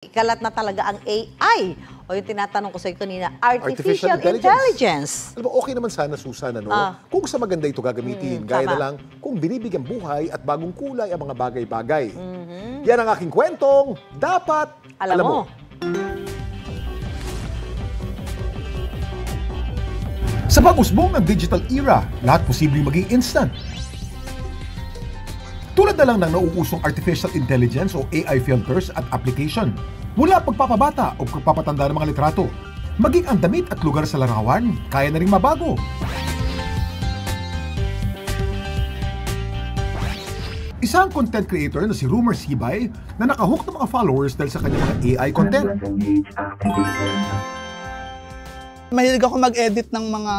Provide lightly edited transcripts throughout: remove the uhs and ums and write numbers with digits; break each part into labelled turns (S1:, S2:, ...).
S1: Kalat na talaga ang AI o yung tinatanong ko sa iyo kanina, Artificial Intelligence.
S2: Alam mo, okay naman sana, Susan, ano? Kung sa maganda ito gagamitin, gaya na lang kung binibigyan buhay at bagong kulay ang mga bagay-bagay. Yan ang aking kwentong dapat alam mo. Sa pag-usbong ng digital era, lahat posibleng maging instant. Tulad na lang ng nauusong artificial intelligence o AI filters at application. Mula pagpapabata o pagpapatanda ng mga litrato, maging ang damit at lugar sa larawan, kaya na rin mabago. Isang content creator na si Rumor Sibay na nakahook ng mga followers dahil sa kanyang mga AI content.
S3: Mahilig ako mag-edit ng mga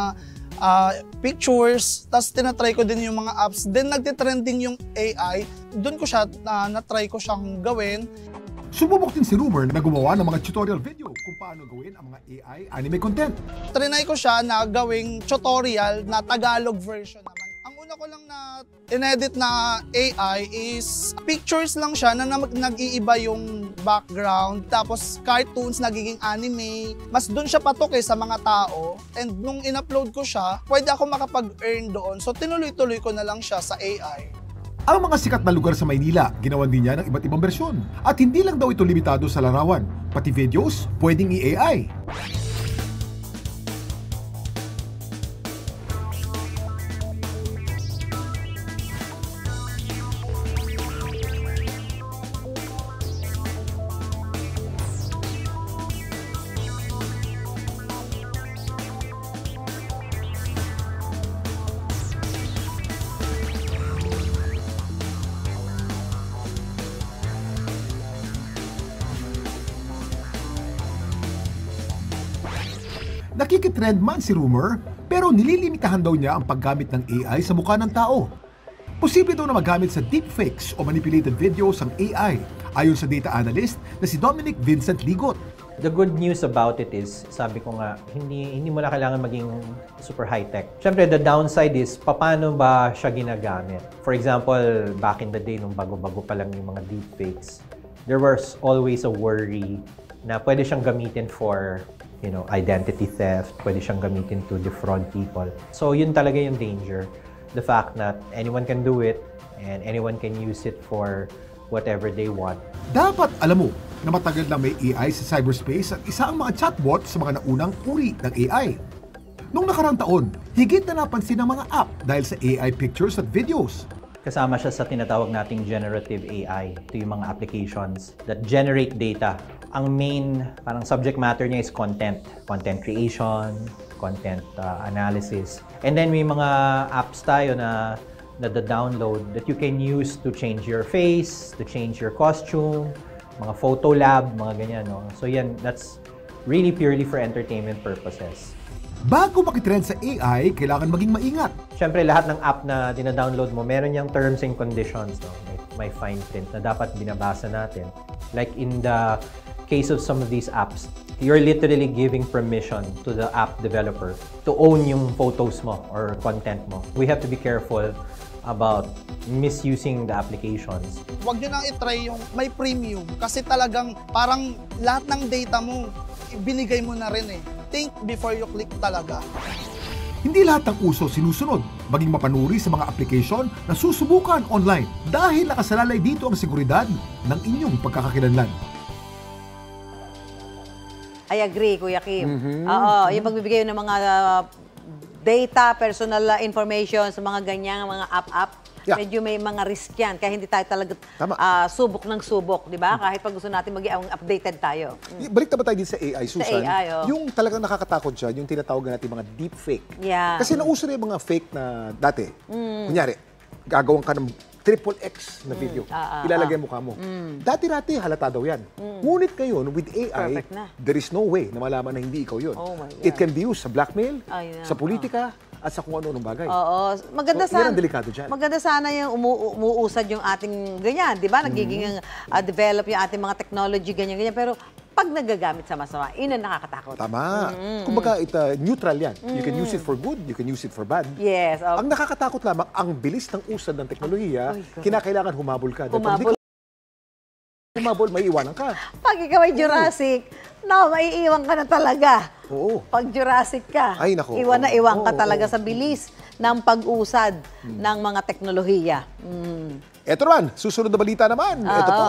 S3: pictures, tapos tinatry ko din yung mga apps. Then nagtitrending yung AI, doon ko siya, na-try ko siyang gawin.
S2: Sumubok din si Rumor na gumawa ng mga tutorial video kung paano gawin ang mga AI anime content.
S3: Trinay ko siya na gawing tutorial na Tagalog version naman. Ang una ko lang na in-edit na AI is pictures lang siya na nag-iiba yung background, tapos cartoons nagiging anime. Mas doon siya patok sa mga tao, and nung in-upload ko siya, pwede ako makapag-earn doon. So tinuloy-tuloy ko na lang siya sa AI.
S2: Ang mga sikat na lugar sa Maynila, ginawan din niya ng iba't ibang bersyon. At hindi lang daw ito limitado sa larawan, pati videos, pwedeng i-AI. Nakikitrend man si Rumor, pero nililimitahan daw niya ang paggamit ng AI sa mukha ng tao. Posible daw na magamit sa deepfakes o manipulated videos ang AI, ayon sa data analyst na si Dominic Vincent Ligot.
S4: The good news about it is, sabi ko nga, hindi mo na kailangan maging super high-tech. Siyempre, the downside is, paano ba siya ginagamit? For example, back in the day, nung bago-bago pa lang yung mga deepfakes, there was always a worry na pwede siyang gamitin for identity theft, pwede siyang gamitin to defraud people. So yun talaga yung danger. The fact that anyone can do it and anyone can use it for whatever they want.
S2: Dapat alam mo na matagal na may AI sa cyberspace at isa ang mga chatbot sa mga naunang uri ng AI. Noong nakarang taon, higit na napansin ng mga app dahil sa AI pictures at videos.
S4: Kasama siya sa tinatawag nating generative AI. Ito yung mga applications that generate data. Ang main subject matter niya is content. Content creation, content analysis. And then may mga apps tayo na download that you can use to change your face, to change your costume, mga photo lab, mga ganyan. No? So yan, that's really purely for entertainment purposes.
S2: Bago makitrend sa AI, kailangan maging maingat.
S4: Siyempre, lahat ng app na dina-download mo, meron yung terms and conditions. No? May fine print na dapat binabasa natin. Like in the case of some of these apps, you're literally giving permission to the app developer to own yung photos mo or content mo. We have to be careful about misusing the applications.
S3: Huwag nyo nang itry yung may premium kasi talagang parang lahat ng data mo, binigay mo na rin eh. Think before you click talaga.
S2: Hindi lahat ng uso sinusunod, maging mapanuri sa mga application na susubukan online dahil nakasalalay dito ang seguridad ng inyong pagkakakilanlan.
S1: I agree, Kuya Kim. Oo, yung pagbibigay ng mga data, personal information sa mga ganyang mga app, medyo may mga risk yan. Kaya hindi tayo talaga subok ng subok, di ba? Kahit pag gusto natin maging updated tayo.
S2: Balik na ba tayo din sa AI, Susan?
S1: Sa AI,
S2: yung talagang nakakatakot dyan, yung tinatawag natin mga deepfake.
S1: Yeah.
S2: Kasi nauso na yung mga fake na dati. Kunyari, gagawin ka ng XXX na video. Ilalagay mo mukha mo. Dati-rati, halata daw yan. Ngunit ngayon, with AI, there is no way na malaman na hindi ikaw yun. It can be used sa blackmail, sa politika, at sa kung ano-anong bagay.
S1: Oo. Maganda
S2: sana. Yan ang delikado dyan.
S1: Maganda sana yung umuusad yung ating ganyan, di ba? Nagiging develop yung ating mga technology, ganyan-ganyan. Pero pag nagagamit sa masama, yun ang nakakatakot.
S2: Tama. Kumbaga, neutral yan. You can use it for good, you can use it for bad.
S1: Yes.
S2: Ang nakakatakot lamang, ang bilis ng usad ng teknolohiya, kinakailangan humabol ka.
S1: Humabol
S2: humabol, may iwanan ka.
S1: Pag ikaw ay Jurassic, maiiwan ka na talaga.
S2: Oo.
S1: Pag Jurassic ka,
S2: Ay, naku.
S1: iwan na iwan ka
S2: Oo,
S1: talaga sa bilis ng pag-usad ng mga teknolohiya.
S2: Eto naman, susunod na balita naman. Ito po.